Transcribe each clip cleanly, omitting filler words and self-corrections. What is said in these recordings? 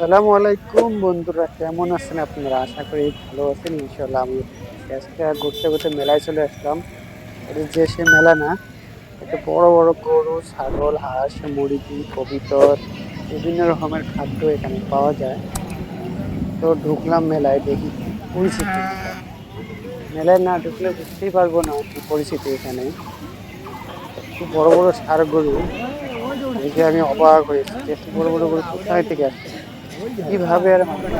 আসসালামু আলাইকুম বন্ধুরা, কেমন আছেন আপনারা? আশা করি ভালো আছেন। ইনশাল্লাহ আমি আজকে ঘুরতে ঘুরতে মেলায় চলে আসলাম। এটা যে সে মেলা না, এটা বড় বড় গরু, ছাগল, হাঁস, মুরগি, কবিতর, বিভিন্ন রকমের খাদ্য এখানে পাওয়া যায়। তো ঢুকলাম মেলায়, দেখি কি পরিস্থিতি। মেলায় না ঢুকলে বুঝতেই পারবো না কি পরিস্থিতি এখানে। এত বড় বড় ষাঁড় গরু দেখে আমি অবাক হয়েছি যে এত বড় বড় গরু কোথায় থেকে আসে, কিভাবে আর মানুষ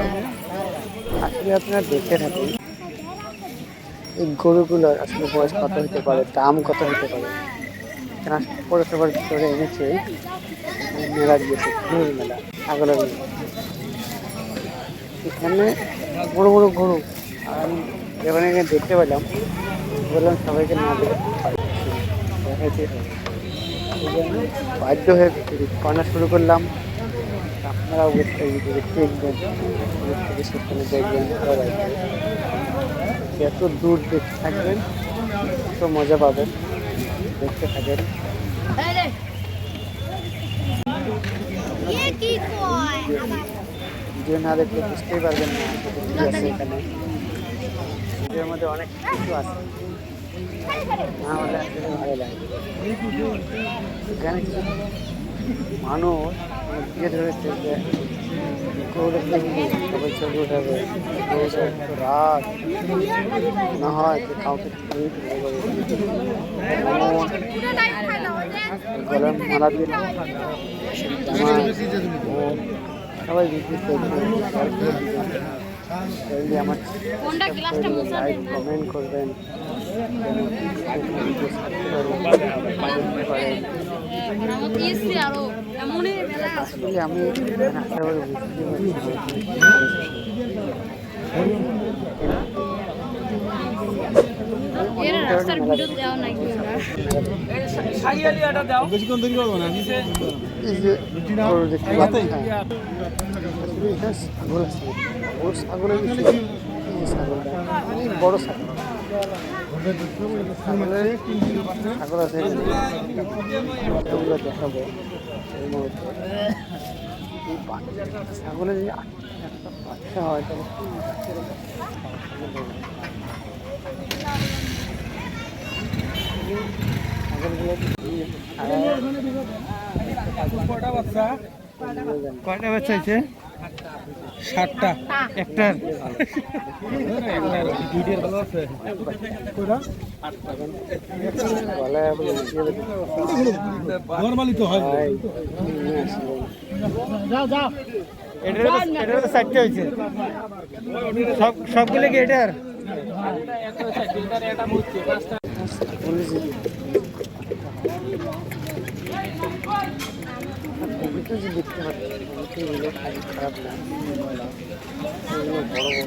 আসলে আপনারা দেখে থাকুন এই গরুগুলোর আসলে বয়স কত হতে পারে, দাম কত হতে পারে। এখানে আসলে পৌরসভার ভিতরে এনেছে, এখানে মেলা দিয়েছে, গরুর মেলা, ছাগলের মেলা। এখানে এত বড় বড় গরু, আর আমি যখন এখানে দেখতে পেলাম, বললাম সবাইকে না দেখতে পারতেছি না, দেখাইতেই হবে। এই জন্য বাধ্য হয়ে ভিডিও বানা শুরু করলাম। আপনারা অবশ্যই ভিডিওটি দেখবেন, শুরু থেকে সেখানে দেখবেন, ভালো লাগবে। যত দূর দেখতে থাকবেন তত মজা পাবেন। দেখতে থাকেন। ভিডিও না দেখলে বুঝতেই পারবেন না আসলে কি আছে এখানে। ভিডিওর মধ্যে অনেক কিছু আছে, না হলে আসলে ভালো লাগে। এখানে কিছু মানুষ দিয়ে ধরেছে যে গরুটা কিনবে, সবাই ছবি উঠাবে, গরুটা একটু রাত না হয় যে কাউকে গলার মালা দিয়ে জামা সবাই বিক্রি করবে। আমার লাইক কমেন্ট করবেন, আসলে আমি ছাগলের অনেক বড় ছাগল, ছাগল আছে ওগুলো দেখাবো। ছাগলের যদি একটা বাচ্চা হয় তাহলে কয়টা বাচ্চা আছে? 7টা, একটার নরমালি তো হয়। এটার তো 4টে হয়েছে, সবগুলো কি এটার? দেখতে পাচ্ছি খারাপ না, বড় বড়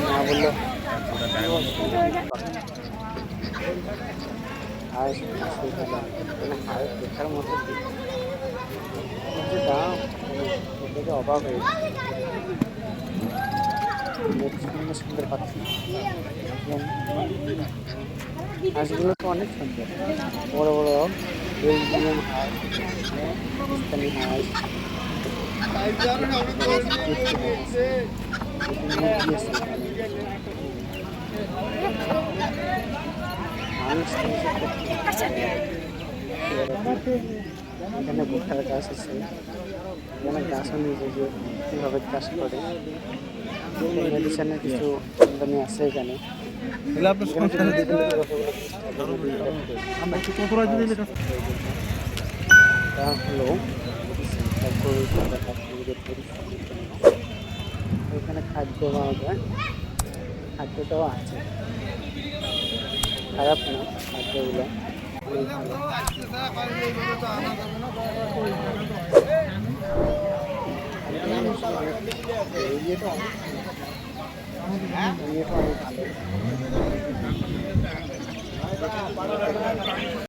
না বললো হাঁস দেখার মতো দাম, দেখে অবাক হয়েছে। সুন্দর সুন্দর পাচ্ছি, হাঁসগুলো তো অনেক সুন্দর, বড় বড় বেলজিয়াম হাঁস, পাকিস্তানি হাঁস, এখানে ভুট্টার গাছ আছে, এখানে গাছও নিয়েছে যে কীভাবে চাষ করে, মেডিসিনের কিছু কোম্পানি আছে এখানে। হলো এখানে খাদ্য পাওয়া যায়, খাদ্যটাও আছে, খারাপ না খাদ্যগুলো। অনেক ভালো।